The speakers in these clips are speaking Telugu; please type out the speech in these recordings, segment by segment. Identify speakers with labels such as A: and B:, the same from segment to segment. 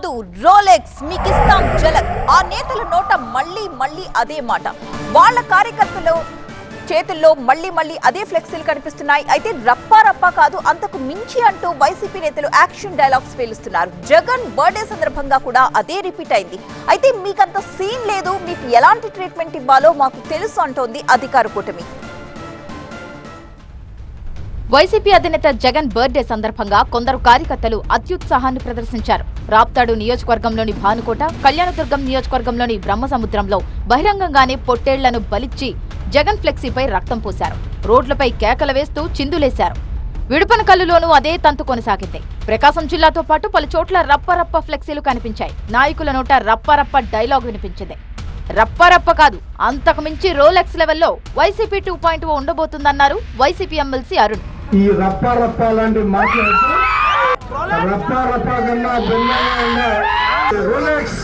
A: కాదు రోలెక్స్ మీకిస్తాం జలక్. ఆ నేతల నోట మళ్ళీ అదే మాట. వాళ్ళ కార్యకర్తలు చేతుల్లో మళ్ళీ అదే ఫ్లెక్సీలు కనిపిస్తున్నాయి. అయితే రప్పా కాదు అంతకు మించి అంటూ వైసీపీ నేతలు యాక్షన్ డైలాగ్స్ పేలుస్తున్నారు. జగన్ బర్త్డే సందర్భంగా కూడా అదే రిపీట్ అయింది. అయితే మీకంత సీన్ లేదు, మీకు ఎలాంటి ట్రీట్మెంట్ ఇవ్వాలో మాకు తెలుసు అంటోంది అధికార కూటమి.
B: వైసీపీ అధినేత జగన్ బర్త్డే సందర్భంగా కొందరు కార్యకర్తలు అత్యుత్సాహాన్ని ప్రదర్శించారు. రాప్తాడు నియోజకవర్గంలోని భానుకోట, కళ్యాణదుర్గం నియోజకవర్గంలోని బ్రహ్మసముద్రంలో బహిరంగంగానే పొట్టేళ్లను బలిచ్చి జగన్ ఫ్లెక్సీపై రక్తం పోశారు. రోడ్లపై కేకలు వేస్తూ చిందులేశారు. విడుపనకల్లులోనూ అదే తంతు కొనసాగింది. ప్రకాశం జిల్లాతో పాటు పలు చోట్ల రప్ప ఫ్లెక్సీలు కనిపించాయి. నాయకుల నోట రప్ప డైలాగ్ వినిపించింది. రప్ప కాదు అంతకు మించి రోలెక్స్ లెవెల్లో వైసీపీ 2.0 ఉండబోతుందన్నారు వైసీపీ ఎమ్మెల్సీ అరుణ్.
C: ఈ రప్ప లాంటి మాట్లాడుతూ రప్ప కన్నా భిన్నంగా ఉండే రోలెక్స్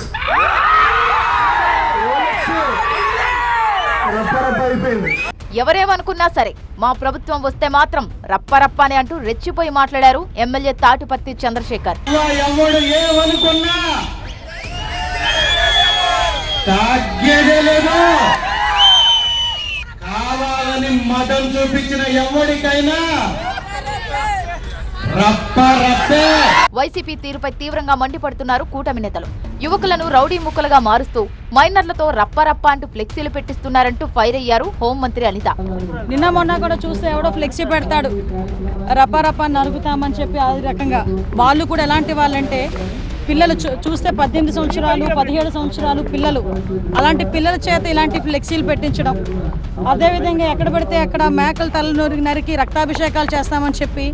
C: అయిపోయింది.
B: ఎవరేమనుకున్నా సరే మా ప్రభుత్వం వస్తే మాత్రం రప్పని అంటూ రెచ్చిపోయి మాట్లాడారు ఎమ్మెల్యే తాటిపర్తి చంద్రశేఖర్.
C: ఎవడు ఏమనుకున్నా కావాలని మతం చూపించిన ఎవరికైనా
B: వైసీపీ తీరుపై తీవ్రంగా మండిపడుతున్నారు కూటమి నేతలు. యువకులను రౌడీ ముక్కలుగా మారుస్తూ మైనర్లతో రప్ప అంటూ ఫ్లెక్సీలు పెట్టిస్తున్నారంటూ ఫైర్ అయ్యారు హోంమంత్రి అనిత.
D: నిన్న మొన్న కూడా చూస్తే ఎవడో ఫ్లెక్సీ పెడతాడు, రప్ప నరుగుతామని చెప్పి. ఆ రకంగా వాళ్ళు కూడా ఎలాంటి వాళ్ళంటే పిల్లలు చూస్తే 18 సంవత్సరాలు 17 సంవత్సరాలు పిల్లలు, అలాంటి పిల్లల చేత ఇలాంటి ఫ్లెక్సీలు పెట్టించడం. అదేవిధంగా ఎక్కడ పడితే అక్కడ మేకల తల నరికి రక్తాభిషేకాలు చేస్తామని చెప్పి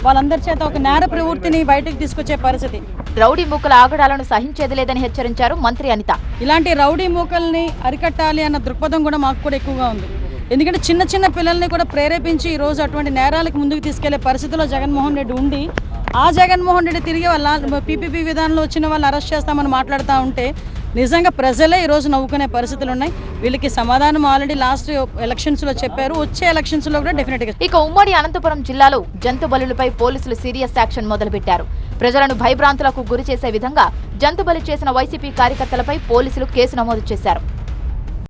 D: వాళ్ళందరి చేత ఒక నేర ప్రవృత్తిని బయటకు తీసుకొచ్చే పరిస్థితి.
B: రౌడీ మూకల ఆగడాలను సహించేది లేదని హెచ్చరించారు మంత్రి అనిత.
D: ఇలాంటి రౌడీ మూకల్ని అరికట్టాలి అన్న దృక్పథం కూడా మాకు కూడా ఎక్కువగా ఉంది. ఎందుకంటే చిన్న పిల్లల్ని కూడా ప్రేరేపించి ఈ రోజు అటువంటి నేరాలకు ముందుకు తీసుకెళ్లే పరిస్థితిలో జగన్మోహన్ రెడ్డి ఉండి, ఆ జగన్మోహన్ రెడ్డి తిరిగి వాళ్ళ పీపీపీ విధానంలో వచ్చిన వాళ్ళు అరెస్ట్ చేస్తామని మాట్లాడుతూ ఉంటే నిజంగా ప్రజలే ఈ రోజు నవ్వుకునే పరిస్థితులు ఉన్నాయి. వీళ్ళకి సమాధానం ఆల్రెడీ లాస్ట్ ఎలక్షన్స్ లో చెప్పారు, వచ్చే ఎలక్షన్స్ లో కూడా డెఫినెట్ గా.
B: ఇక ఉమ్మడి అనంతపురం జిల్లాలో జంతు బలులపై పోలీసులు సీరియస్ యాక్షన్ మొదలుపెట్టారు. ప్రజలను భయభ్రాంతులకు గురి చేసే విధంగా జంతు బలి చేసిన వైసీపీ కార్యకర్తలపై పోలీసులు కేసు నమోదు చేశారు.